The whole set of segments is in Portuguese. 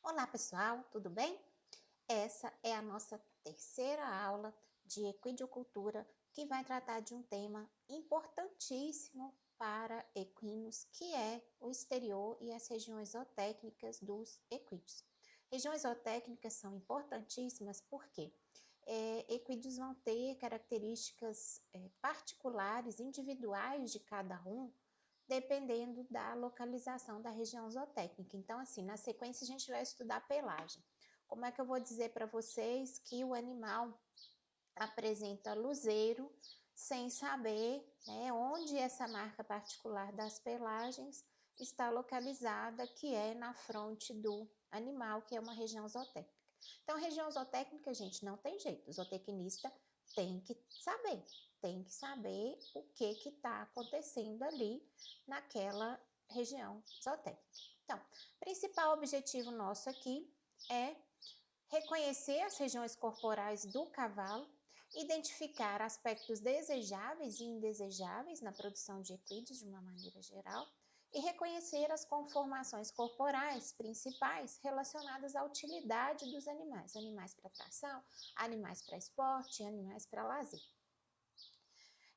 Olá pessoal, tudo bem? Essa é a nossa terceira aula de equidiocultura que vai tratar de um tema importantíssimo para equinos, que é o exterior e as regiões zootécnicas dos equídeos. Regiões zootécnicas são importantíssimas porque equídeos vão ter características particulares, individuais de cada um, dependendo da localização da região zootécnica. Então, assim, na sequência a gente vai estudar pelagem. Como é que eu vou dizer para vocês que o animal apresenta luzeiro sem saber, né, onde essa marca particular das pelagens está localizada, que é na fronte do animal, que é uma região zootécnica. Então, região zootécnica, gente, não tem jeito. O zootecnista tem que saber o que está acontecendo ali naquela região zootécnica. Então, principal objetivo nosso aqui é reconhecer as regiões corporais do cavalo, identificar aspectos desejáveis e indesejáveis na produção de equídeos de uma maneira geral e reconhecer as conformações corporais principais relacionadas à utilidade dos animais, animais para tração, animais para esporte, animais para lazer.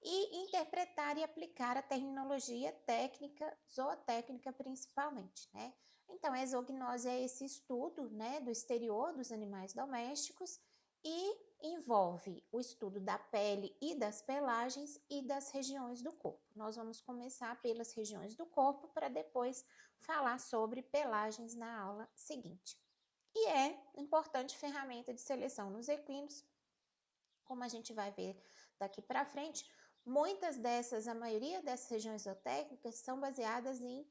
E interpretar e aplicar a terminologia técnica, zootécnica principalmente, né? Então, a exognose é esse estudo, né, do exterior dos animais domésticos e envolve o estudo da pele e das pelagens e das regiões do corpo. Nós vamos começar pelas regiões do corpo para depois falar sobre pelagens na aula seguinte. E é importante ferramenta de seleção nos equinos, como a gente vai ver daqui para frente. A maioria dessas regiões zootécnicas são baseadas em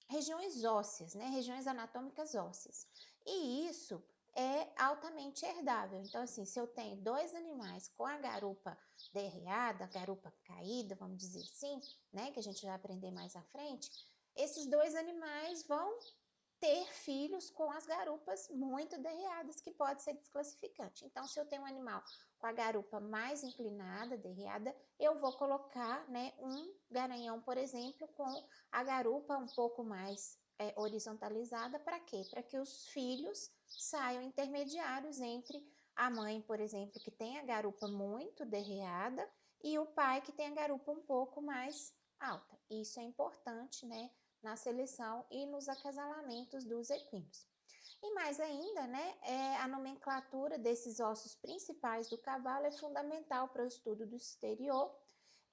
regiões ósseas, né? Regiões anatômicas ósseas. E isso é altamente herdável. Então, assim, se eu tenho dois animais com a garupa derreada, garupa caída, vamos dizer assim, né? Que a gente vai aprender mais à frente, esses dois animais vão ter filhos com as garupas muito derreadas, que pode ser desclassificante. Então, se eu tenho um animal com a garupa mais inclinada, derreada, eu vou colocar, né, um garanhão, por exemplo, com a garupa um pouco mais horizontalizada. Para quê? Para que os filhos saiam intermediários entre a mãe, por exemplo, que tem a garupa muito derreada, e o pai que tem a garupa um pouco mais alta. Isso é importante, né, na seleção e nos acasalamentos dos equinos. E mais ainda, né, a nomenclatura desses ossos principais do cavalo é fundamental para o estudo do exterior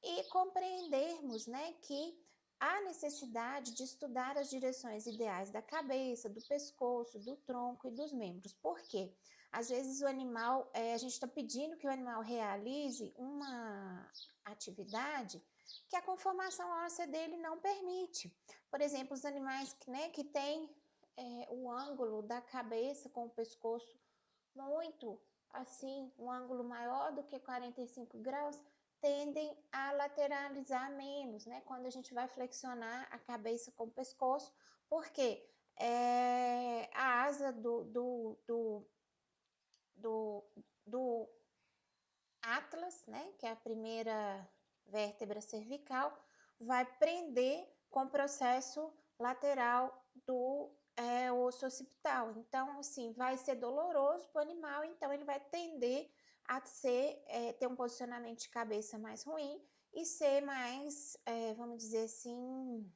e compreendermos, né, que há necessidade de estudar as direções ideais da cabeça, do pescoço, do tronco e dos membros. Por quê? Às vezes o animal, a gente está pedindo que o animal realize uma atividade que a conformação óssea dele não permite. Por exemplo, os animais que têm o ângulo da cabeça com o pescoço muito assim, um ângulo maior do que 45 graus, tendem a lateralizar menos, né? Quando a gente vai flexionar a cabeça com o pescoço, porque a asa do atlas, né? Que é a primeira vértebra cervical, vai prender com o processo lateral do osso occipital. Então, assim, vai ser doloroso para o animal, então ele vai tender a ter um posicionamento de cabeça mais ruim e ser mais, vamos dizer assim,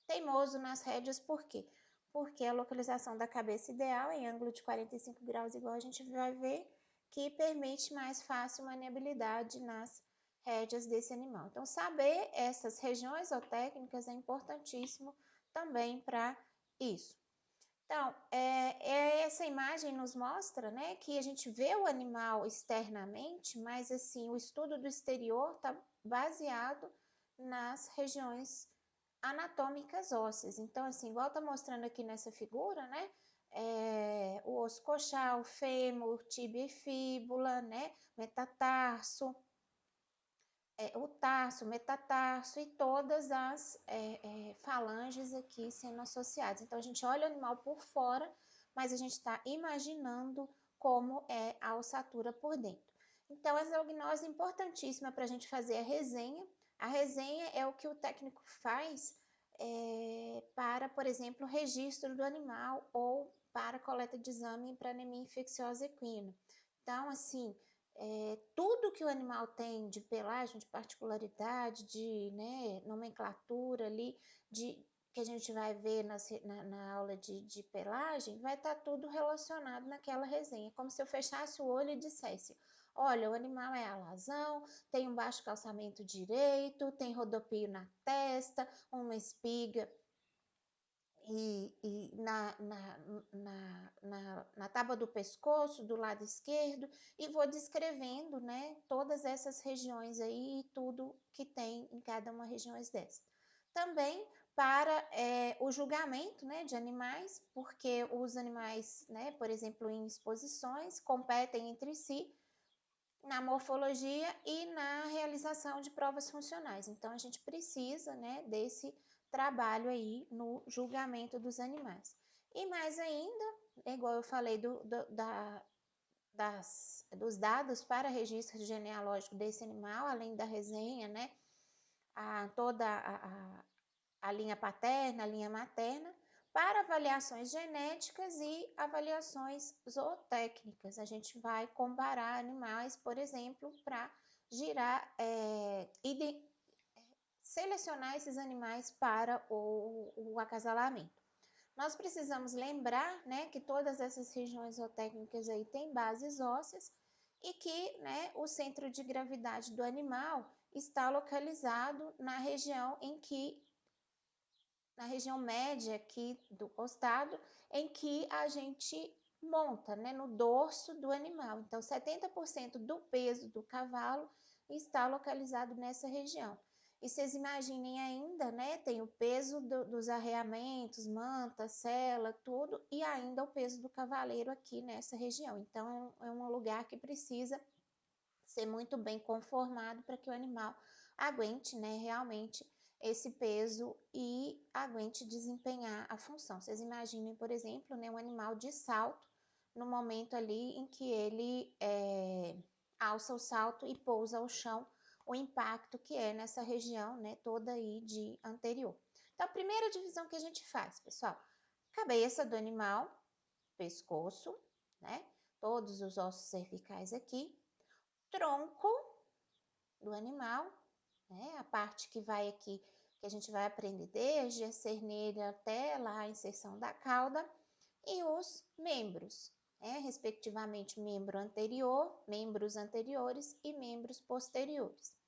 teimoso nas rédeas. Por quê? Porque a localização da cabeça ideal em ângulo de 45 graus, igual a gente vai ver, que permite mais fácil maniabilidade nas rédeas desse animal. Então, saber essas regiões zootécnicas é importantíssimo também para isso. Então, essa imagem nos mostra, né, que a gente vê o animal externamente, mas assim, o estudo do exterior está baseado nas regiões anatômicas ósseas. Então, assim, igual está mostrando aqui nessa figura, né, o osso coxal, fêmur, tíbia e fíbula, né, metatarso, o tarso, metatarso e todas as falanges aqui sendo associadas. Então, a gente olha o animal por fora, mas a gente está imaginando como é a ossatura por dentro. Então, a zoonose é importantíssima para a gente fazer a resenha. A resenha é o que o técnico faz para para, por exemplo, registro do animal ou para coleta de exame para anemia infecciosa equina. Então, assim, tudo que o animal tem de pelagem, de particularidade, de, né, nomenclatura ali, que a gente vai ver na aula de pelagem, vai estar tudo relacionado naquela resenha, como se eu fechasse o olho e dissesse: olha, o animal é alazão, tem um baixo calçamento direito, tem rodopio na testa, uma espiga e na tábua do pescoço, do lado esquerdo, e vou descrevendo, né, todas essas regiões aí e tudo que tem em cada uma região dessas. Também para o julgamento, né, de animais, porque os animais, né, por exemplo, em exposições, competem entre si na morfologia e na realização de provas funcionais. Então, a gente precisa, né, desse trabalho aí no julgamento dos animais. E mais ainda, igual eu falei dos dados para registro genealógico desse animal, além da resenha, né, toda a linha paterna, a linha materna, para avaliações genéticas e avaliações zootécnicas. A gente vai comparar animais, por exemplo, para selecionar esses animais para o acasalamento. Nós precisamos lembrar, né, que todas essas regiões zootécnicas aí têm bases ósseas e que, né, o centro de gravidade do animal está localizado na região média aqui do costado, em que a gente monta, né, no dorso do animal. Então, 70% do peso do cavalo está localizado nessa região. E vocês imaginem ainda, né, tem o peso dos arreamentos, manta, sela, tudo, e ainda o peso do cavaleiro aqui nessa região. Então, é um lugar que precisa ser muito bem conformado para que o animal aguente, né, realmente esse peso e aguente desempenhar a função. Vocês imaginem, por exemplo, né, um animal de salto, no momento ali em que ele alça o salto e pousa ao chão, o impacto que é nessa região, né, toda aí de anterior. Então, a primeira divisão que a gente faz, pessoal, cabeça do animal, pescoço, né, todos os ossos cervicais aqui, tronco do animal, né, a parte que vai aqui, que a gente vai aprender desde a cernelha até lá a inserção da cauda, e os membros, né, respectivamente membros anteriores e membros posteriores.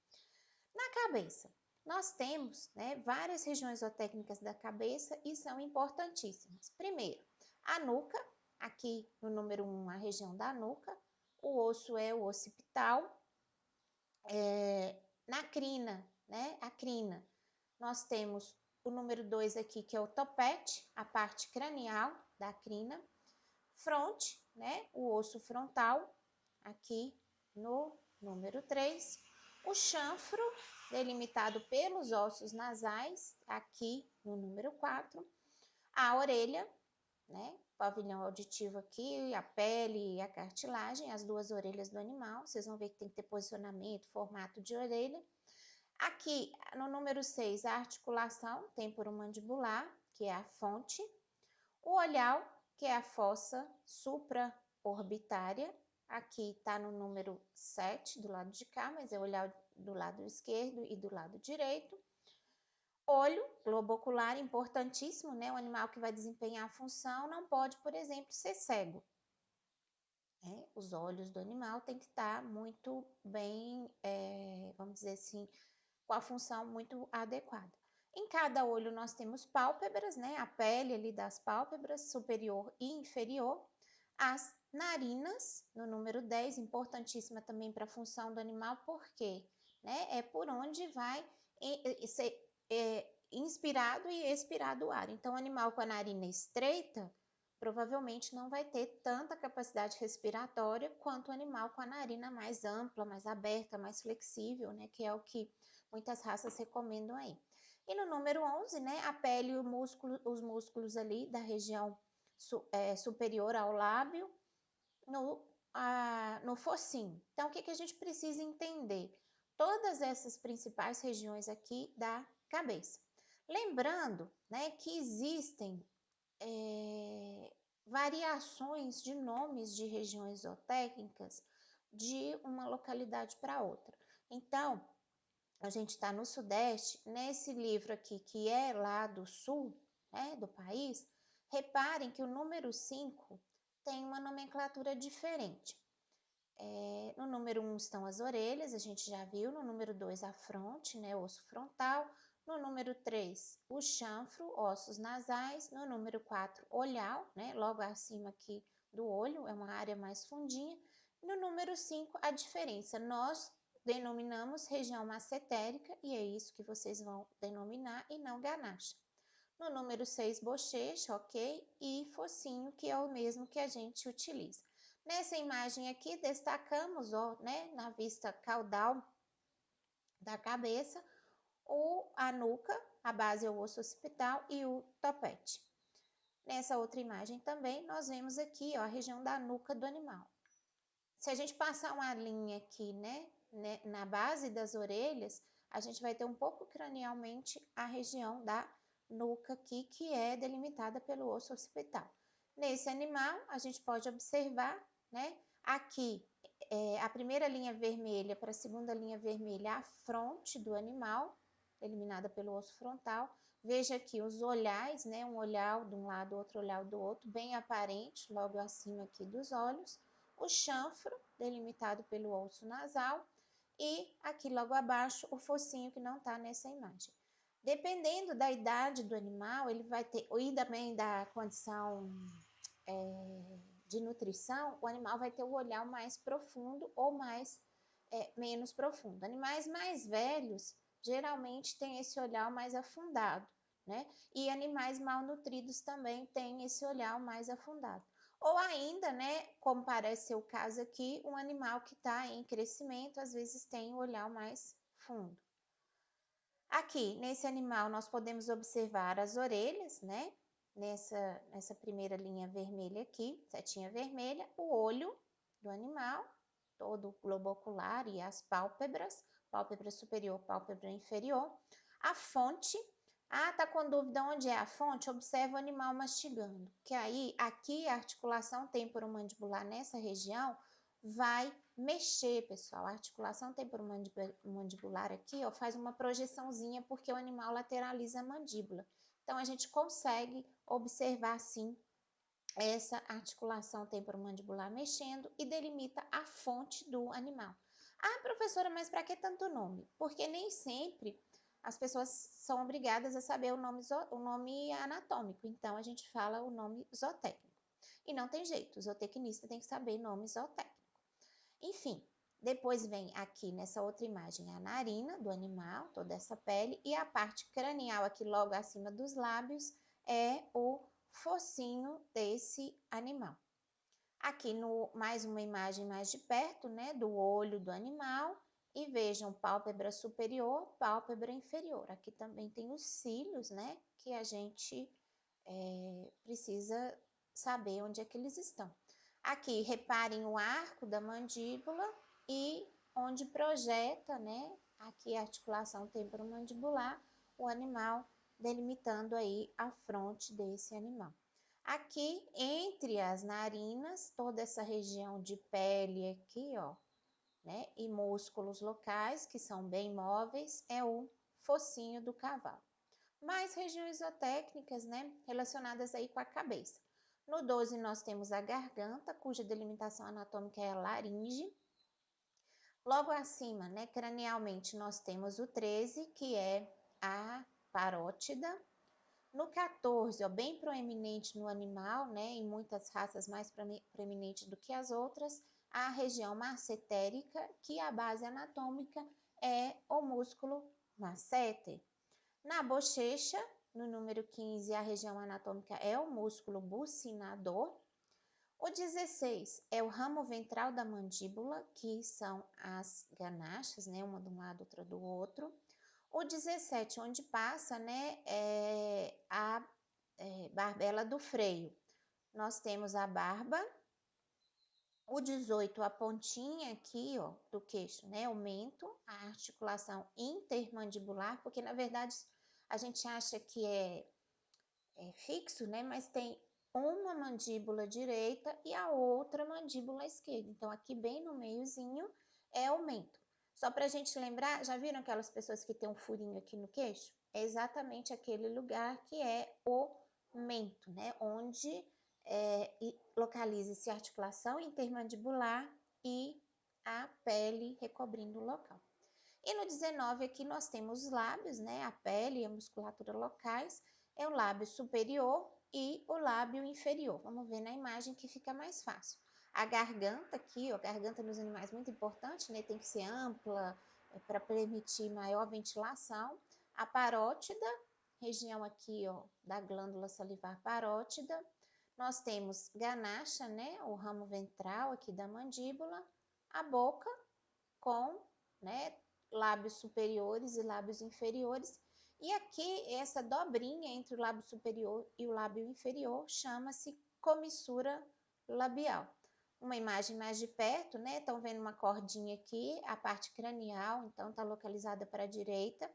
Na cabeça, nós temos, né, várias regiões zootécnicas da cabeça e são importantíssimas. Primeiro, a nuca, aqui no número 1, a região da nuca, o osso é o occipital. Na crina, né, a crina, nós temos o número 2 aqui, que é o topete, a parte cranial da crina. Fronte, né, o osso frontal, aqui no número 3. O chanfro, delimitado pelos ossos nasais, aqui no número 4. A orelha, né, pavilhão auditivo aqui, a pele e a cartilagem, as duas orelhas do animal. Vocês vão ver que tem que ter posicionamento, formato de orelha. Aqui, no número 6, a articulação temporomandibular, que é a fonte. O olhar, que é a fossa supraorbitária. Aqui está no número 7 do lado de cá, mas é o olhar do lado esquerdo e do lado direito. Olho, globo ocular, importantíssimo, né? O animal que vai desempenhar a função não pode, por exemplo, ser cego. Os olhos do animal têm que estar muito bem, vamos dizer assim, com a função muito adequada. Em cada olho nós temos pálpebras, né? A pele ali das pálpebras, superior e inferior. As narinas, no número 10, importantíssima também para a função do animal, porque, né, é por onde vai ser inspirado e expirado o ar. Então, o animal com a narina estreita provavelmente não vai ter tanta capacidade respiratória quanto o animal com a narina mais ampla, mais aberta, mais flexível, né, que é o que muitas raças recomendam aí. E no número 11, né, a pele e os músculos ali da região superior ao lábio, no focinho. Então, o que a gente precisa entender? Todas essas principais regiões aqui da cabeça. Lembrando, né, que existem variações de nomes de regiões zootécnicas de uma localidade para outra. Então, a gente está no Sudeste, nesse livro aqui, que é lá do Sul, né, do país, reparem que o número 5 tem uma nomenclatura diferente. No número 1 estão as orelhas, a gente já viu. No número 2, a fronte, né, osso frontal. No número 3, o chanfro, ossos nasais. No número 4, olhal, né, logo acima aqui do olho, é uma área mais fundinha. No número 5, a diferença. Nós denominamos região massetérica, e é isso que vocês vão denominar, e não ganache. No número 6, bochecha, ok? E focinho, que é o mesmo que a gente utiliza. Nessa imagem aqui, destacamos, ó, né, na vista caudal da cabeça, a nuca, a base é o osso occipital e o topete. Nessa outra imagem também, nós vemos aqui, ó, a região da nuca do animal. Se a gente passar uma linha aqui, né, na base das orelhas, a gente vai ter um pouco cranialmente a região da nuca aqui, que é delimitada pelo osso occipital. Nesse animal, a gente pode observar, né, aqui, a primeira linha vermelha para a segunda linha vermelha, a fronte do animal, delimitada pelo osso frontal. Veja aqui os olhais, né, um olhar de um lado, outro olhar do outro, bem aparente, logo acima aqui dos olhos. O chanfro, delimitado pelo osso nasal, e aqui logo abaixo o focinho, que não está nessa imagem. Dependendo da idade do animal, ele vai ter, e também da condição de nutrição, o animal vai ter o olhar mais profundo ou menos profundo. Animais mais velhos geralmente têm esse olhar mais afundado, né? E animais malnutridos também têm esse olhar mais afundado. Ou ainda, né, como parece ser o caso aqui, um animal que está em crescimento, às vezes tem o olhar mais fundo. Aqui, nesse animal, nós podemos observar as orelhas, né? Nessa primeira linha vermelha aqui, setinha vermelha, o olho do animal, todo o globo ocular e as pálpebras, pálpebra superior, pálpebra inferior. A fonte. Ah, tá com dúvida onde é a fonte? Observa o animal mastigando, que aí, aqui, a articulação temporomandibular nessa região vai mexer, pessoal. A articulação temporomandibular aqui, ó, faz uma projeçãozinha, porque o animal lateraliza a mandíbula. Então, a gente consegue observar, sim, essa articulação temporomandibular mexendo e delimita a fonte do animal. Ah, professora, mas para que tanto nome? Porque nem sempre as pessoas são obrigadas a saber o nome anatômico. Então, a gente fala o nome zootécnico. E não tem jeito, o zootecnista tem que saber nome zootécnico. Enfim, depois vem aqui nessa outra imagem a narina do animal, toda essa pele, e a parte cranial aqui logo acima dos lábios é o focinho desse animal. Aqui mais uma imagem mais de perto, né, do olho do animal, e vejam pálpebra superior, pálpebra inferior. Aqui também tem os cílios, né, que a gente precisa saber onde é que eles estão. Aqui, reparem o arco da mandíbula e onde projeta, né, aqui a articulação temporomandibular, o animal, delimitando aí a fronte desse animal. Aqui, entre as narinas, toda essa região de pele aqui, ó, né, e músculos locais, que são bem móveis, é o focinho do cavalo. Mais regiões zootécnicas, né, relacionadas aí com a cabeça. No 12, nós temos a garganta, cuja delimitação anatômica é a laringe. Logo acima, né, cranialmente, nós temos o 13, que é a parótida. No 14, ó, bem proeminente no animal, né, em muitas raças mais proeminente do que as outras, a região massetérica, que a base anatômica é o músculo masseter. Na bochecha, no número 15, a região anatômica é o músculo bucinador. O 16 é o ramo ventral da mandíbula, que são as ganachas, né, uma de um lado, outra do outro. O 17, onde passa, né, a barbela do freio. Nós temos a barba. O 18, a pontinha aqui, ó, do queixo, né, o mento, a articulação intermandibular, porque na verdade a gente acha que é fixo, né? Mas tem uma mandíbula direita e a outra mandíbula esquerda. Então, aqui bem no meiozinho é o mento. Só para a gente lembrar, já viram aquelas pessoas que têm um furinho aqui no queixo? É exatamente aquele lugar que é o mento, né? Onde localiza-se a articulação intermandibular e a pele recobrindo o local. E no 19 aqui nós temos os lábios, né? A pele e a musculatura locais, é o lábio superior e o lábio inferior. Vamos ver na imagem que fica mais fácil. A garganta aqui, ó, a garganta nos animais é muito importante, né? Tem que ser ampla para permitir maior ventilação. A parótida, região aqui, ó, da glândula salivar parótida. Nós temos ganacha, né? O ramo ventral aqui da mandíbula. A boca com, né, lábios superiores e lábios inferiores. E aqui, essa dobrinha entre o lábio superior e o lábio inferior chama-se comissura labial. Uma imagem mais de perto, né? Estão vendo uma cordinha aqui, a parte cranial, então está localizada para a direita.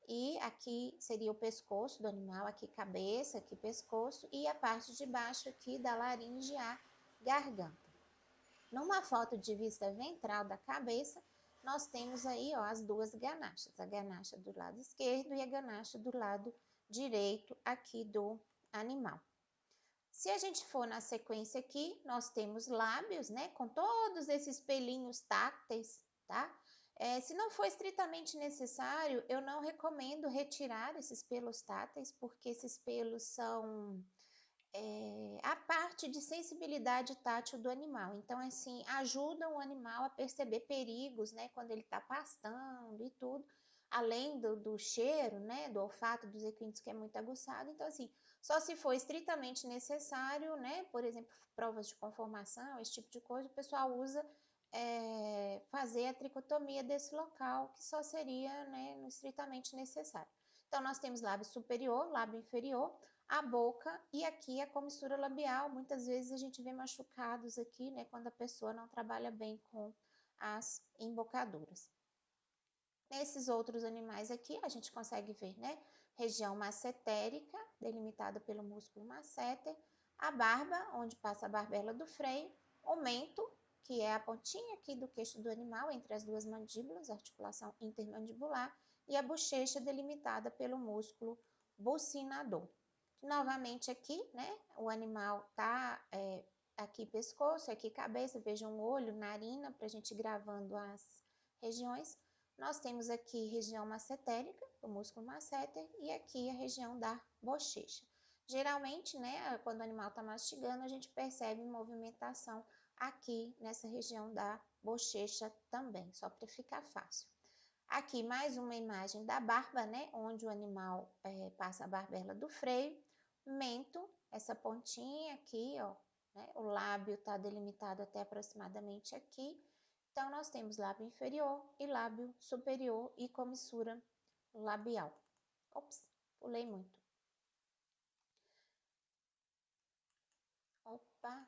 E aqui seria o pescoço do animal, aqui cabeça, aqui pescoço, e a parte de baixo aqui da laringe, a garganta. Numa foto de vista ventral da cabeça, nós temos aí, ó, as duas ganachas, a ganacha do lado esquerdo e a ganacha do lado direito aqui do animal. Se a gente for na sequência aqui, nós temos lábios, né, com todos esses pelinhos tácteis, tá? Se não for estritamente necessário, eu não recomendo retirar esses pelos táteis, porque esses pelos são a parte de sensibilidade tátil do animal. Então, assim, ajudam o animal a perceber perigos, né, quando ele está pastando e tudo, além do cheiro, né, do olfato dos equinos que é muito aguçado. Então, assim, só se for estritamente necessário, né, por exemplo, provas de conformação, esse tipo de coisa, o pessoal usa fazer a tricotomia desse local, que só seria, né, no estritamente necessário. Então, nós temos lábio superior, lábio inferior, a boca e aqui a comissura labial. Muitas vezes a gente vê machucados aqui, né, quando a pessoa não trabalha bem com as embocaduras. Nesses outros animais aqui, a gente consegue ver, né, região massetérica, delimitada pelo músculo masseter, a barba, onde passa a barbela do freio, o mento, que é a pontinha aqui do queixo do animal, entre as duas mandíbulas, articulação intermandibular, e a bochecha delimitada pelo músculo bucinador. Novamente aqui, né, o animal tá aqui pescoço, aqui cabeça, vejam o olho, narina, para a gente ir gravando as regiões. Nós temos aqui região massetérica, o músculo masseter, e aqui a região da bochecha. Geralmente, né, quando o animal está mastigando, a gente percebe movimentação aqui nessa região da bochecha também, só para ficar fácil. Aqui mais uma imagem da barba, né, onde o animal passa a barbela do freio, mento, essa pontinha aqui, ó, né, o lábio está delimitado até aproximadamente aqui. Então, nós temos lábio inferior e lábio superior e comissura labial. Ops, pulei muito. Opa,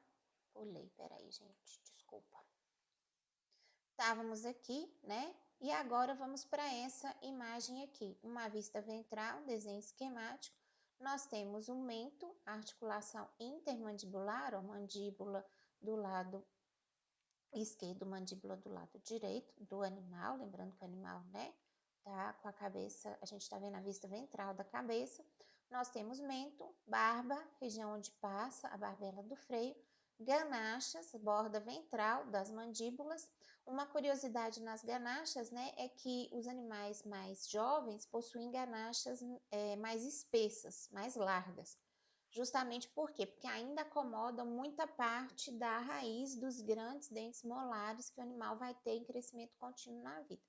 pulei, peraí, gente, desculpa. Estávamos aqui, né? E agora vamos para essa imagem aqui. Uma vista ventral, um desenho esquemático. Nós temos o mento, a articulação intermandibular, ou mandíbula do lado esquerdo, mandíbula do lado direito do animal. Lembrando que o animal, né, tá com a cabeça, a gente está vendo a vista ventral da cabeça. Nós temos mento, barba, região onde passa a barbela do freio, ganachas, borda ventral das mandíbulas. Uma curiosidade nas ganachas, né, é que os animais mais jovens possuem ganachas mais espessas, mais largas. Justamente por quê? Porque ainda acomodam muita parte da raiz dos grandes dentes molares que o animal vai ter em crescimento contínuo na vida.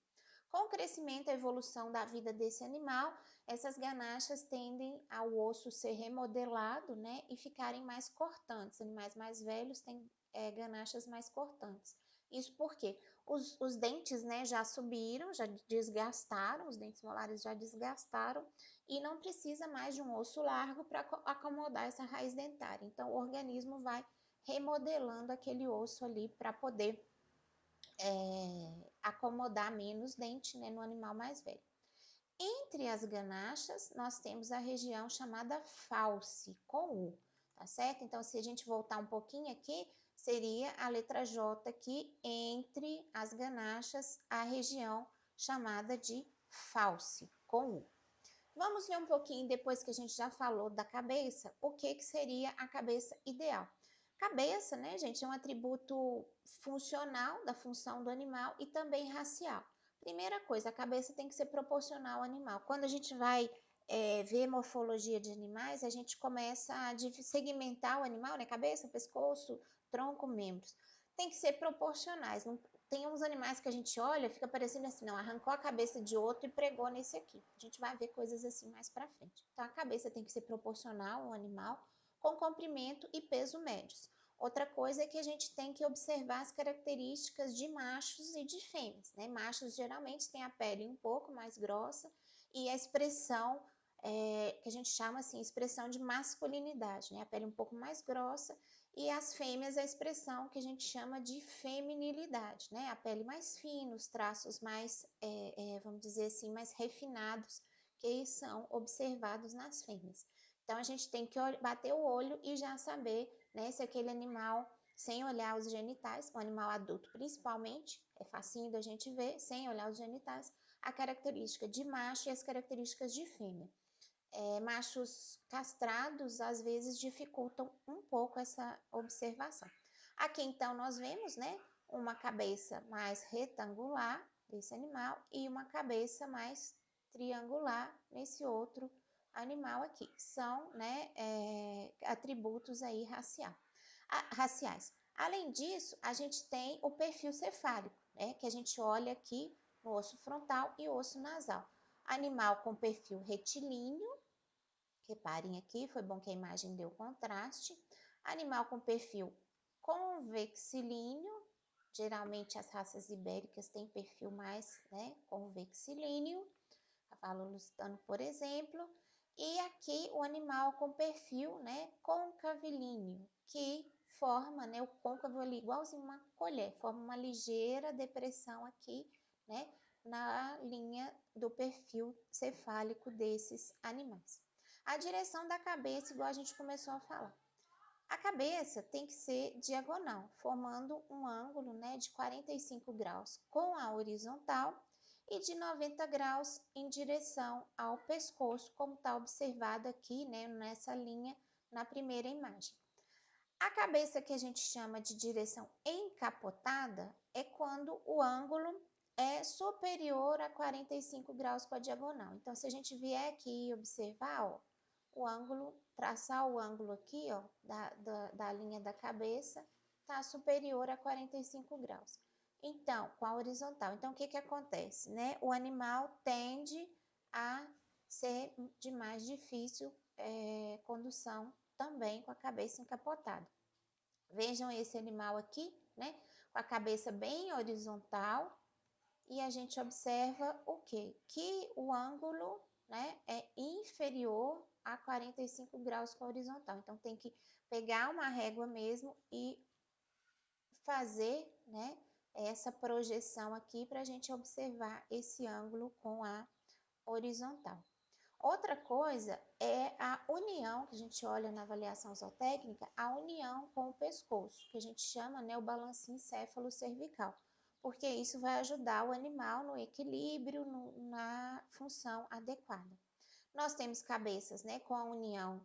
Com o crescimento e a evolução da vida desse animal, essas ganachas tendem ao osso ser remodelado, né, e ficarem mais cortantes. Animais mais velhos têm ganachas mais cortantes. Isso porque os dentes, né, já subiram, já desgastaram, os dentes molares já desgastaram e não precisa mais de um osso largo para acomodar essa raiz dentária. Então, o organismo vai remodelando aquele osso ali para poder acomodar menos dente, né, no animal mais velho. Entre as ganachas, nós temos a região chamada fauce, com U, tá certo? Então, se a gente voltar um pouquinho aqui, seria a letra J aqui, entre as ganachas, a região chamada de fauce, com U. Vamos ver um pouquinho, depois que a gente já falou da cabeça, o que seria a cabeça ideal. Cabeça, né, gente, é um atributo funcional da função do animal e também racial. Primeira coisa, a cabeça tem que ser proporcional ao animal. Quando a gente vai ver morfologia de animais, a gente começa a segmentar o animal, né, cabeça, pescoço, tronco, membros. Tem que ser proporcionais. Não, tem uns animais que a gente olha, fica parecendo assim, não, arrancou a cabeça de outro e pregou nesse aqui. A gente vai ver coisas assim mais para frente. Então, a cabeça tem que ser proporcional ao animal, com comprimento e peso médios. Outra coisa é que a gente tem que observar as características de machos e de fêmeas, né? Machos geralmente têm a pele um pouco mais grossa e a expressão que a gente chama assim, expressão de masculinidade, né? A pele um pouco mais grossa e as fêmeas, a expressão que a gente chama de feminilidade, né? A pele mais fina, os traços mais, vamos dizer assim, mais refinados, que são observados nas fêmeas. Então, a gente tem que bater o olho e já saber, né, se aquele animal, sem olhar os genitais, um animal adulto principalmente, é facinho da gente ver, sem olhar os genitais, a característica de macho e as características de fêmea. Machos castrados às vezes dificultam um pouco essa observação. Aqui então nós vemos, né, uma cabeça mais retangular desse animal e uma cabeça mais triangular nesse outro animal aqui. São, né, atributos aí raciais. Além disso, a gente tem o perfil cefálico, né, que a gente olha aqui no osso frontal e osso nasal. Animal com perfil retilíneo, reparem aqui, foi bom que a imagem deu contraste. Animal com perfil convexilíneo, geralmente as raças ibéricas têm perfil mais, né, convexilíneo, cavalo lusitano, por exemplo. E aqui o animal com perfil, né, concavilíneo, que forma, né, o côncavo ali igualzinho uma colher, forma uma ligeira depressão aqui, né, na linha do perfil cefálico desses animais. A direção da cabeça, igual a gente começou a falar. A cabeça tem que ser diagonal, formando um ângulo, né, de 45 graus com a horizontal e de 90 graus em direção ao pescoço, como está observado aqui, né, nessa linha na primeira imagem. A cabeça que a gente chama de direção encapotada é quando o ângulo é superior a 45 graus com a diagonal. Então, se a gente vier aqui e observar, ó, o ângulo, traçar o ângulo aqui, ó, da linha da cabeça, está superior a 45 graus. Então, com a horizontal. Então, o que acontece, né? O animal tende a ser de mais difícil condução também com a cabeça encapotada. Vejam esse animal aqui, né? Com a cabeça bem horizontal e a gente observa o quê? Que o ângulo, né, é inferior a 45 graus com a horizontal. Então, tem que pegar uma régua mesmo e fazer, né, essa projeção aqui para a gente observar esse ângulo com a horizontal. Outra coisa é a união, que a gente olha na avaliação zootécnica, a união com o pescoço, que a gente chama, né, o balanço encéfalo-cervical, porque isso vai ajudar o animal no equilíbrio, na função adequada. Nós temos cabeças, né, com a união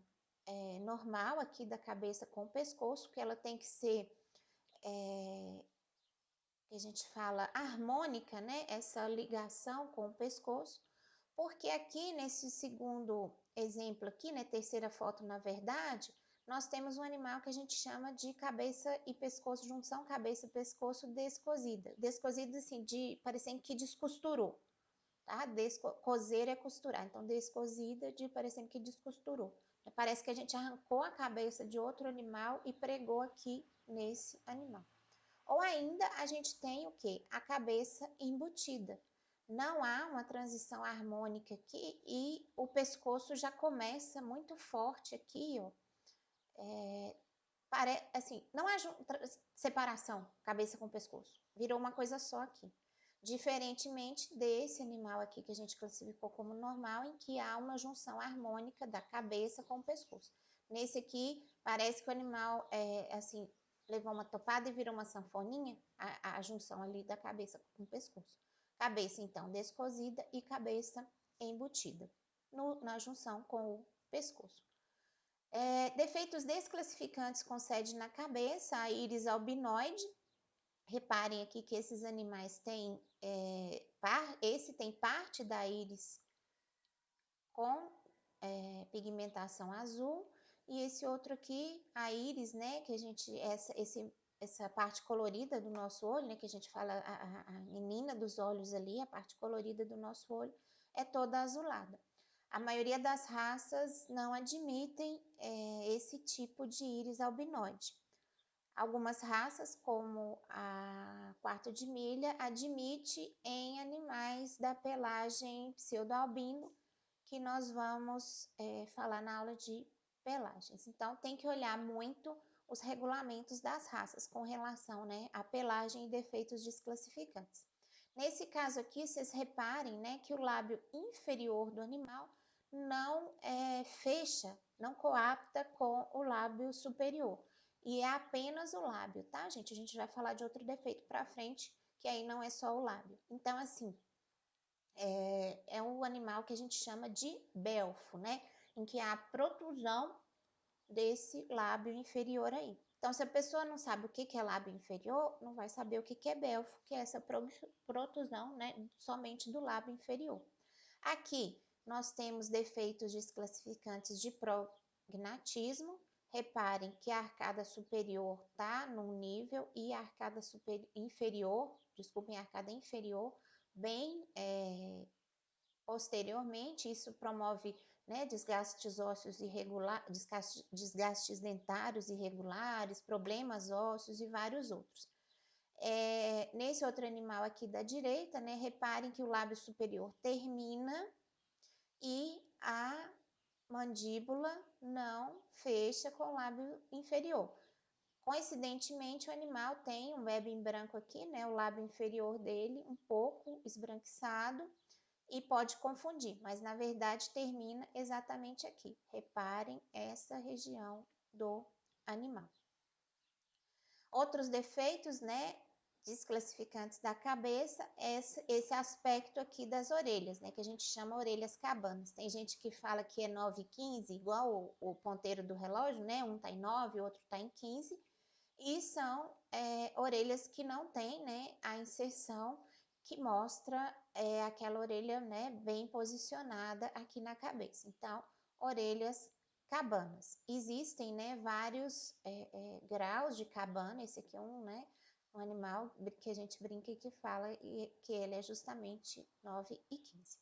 normal aqui da cabeça com o pescoço, que ela tem que ser, que a gente fala, harmônica, né, essa ligação com o pescoço, porque aqui nesse segundo exemplo aqui, né, terceira foto na verdade, nós temos um animal que a gente chama de cabeça e pescoço, junção cabeça e pescoço descosida. Descosida assim, parecendo que descosturou, tá? Coser é costurar, então descosida de parecendo que descosturou. Parece que a gente arrancou a cabeça de outro animal e pregou aqui nesse animal. Ou ainda a gente tem o quê? A cabeça embutida. Não há uma transição harmônica aqui e o pescoço já começa muito forte aqui, ó. Assim, não há separação cabeça com pescoço. Virou uma coisa só aqui. Diferentemente desse animal aqui que a gente classificou como normal, em que há uma junção harmônica da cabeça com o pescoço. Nesse aqui, parece que o animal, assim, levou uma topada e virou uma sanfoninha, a junção ali da cabeça com o pescoço. Cabeça, então, descosida e cabeça embutida na junção com o pescoço. Defeitos desclassificantes com sede na cabeça, a íris albinoide. Reparem aqui que esses animais têm, esse tem parte da íris com pigmentação azul, e esse outro aqui, a íris, né, que a gente, essa parte colorida do nosso olho, né, que a gente fala a menina dos olhos ali, a parte colorida do nosso olho, é toda azulada. A maioria das raças não admitem esse tipo de íris albinoide. Algumas raças, como a quarto de milha, admite em animais da pelagem pseudo-albino, que nós vamos falar na aula de pelagens. Então, tem que olhar muito os regulamentos das raças com relação, né, à pelagem e defeitos desclassificantes. Nesse caso aqui, vocês reparem, né, que o lábio inferior do animal não fecha, não coapta com o lábio superior. E é apenas o lábio, tá, gente? A gente vai falar de outro defeito para frente, que aí não é só o lábio. Então, assim, é um animal que a gente chama de belfo, né? Em que há a protrusão desse lábio inferior aí. Então, se a pessoa não sabe o que é lábio inferior, não vai saber o que é belfo, que é essa protrusão, né, somente do lábio inferior. Aqui, nós temos defeitos desclassificantes de prognatismo. Reparem que a arcada superior está num nível e a arcada inferior, desculpem, a arcada inferior, bem posteriormente. Isso promove, né, desgastes ósseos irregulares, desgastes dentários irregulares, problemas ósseos e vários outros. Nesse outro animal aqui da direita, né, reparem que o lábio superior termina e a mandíbula não fecha com o lábio inferior. Coincidentemente, o animal tem um web em branco aqui, né, o lábio inferior dele um pouco esbranquiçado, e pode confundir, mas na verdade termina exatamente aqui. Reparem essa região do animal. Outros defeitos, né, desclassificantes da cabeça, esse aspecto aqui das orelhas, né, que a gente chama orelhas cabanas. Tem gente que fala que é 9 e 15, igual o ponteiro do relógio, né, um está em 9, o outro está em 15, e são orelhas que não têm, né, a inserção que mostra aquela orelha, né, bem posicionada aqui na cabeça. Então, orelhas cabanas. Existem, né, vários graus de cabana. Esse aqui é um animal que a gente brinca e que fala que ele é justamente 9 e 15.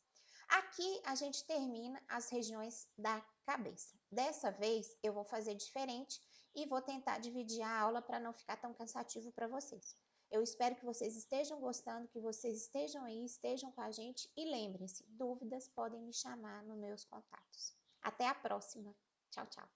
Aqui a gente termina as regiões da cabeça. Dessa vez eu vou fazer diferente e vou tentar dividir a aula para não ficar tão cansativo para vocês. Eu espero que vocês estejam gostando, que vocês estejam aí, estejam com a gente, e lembrem-se, dúvidas podem me chamar nos meus contatos. Até a próxima. Tchau, tchau.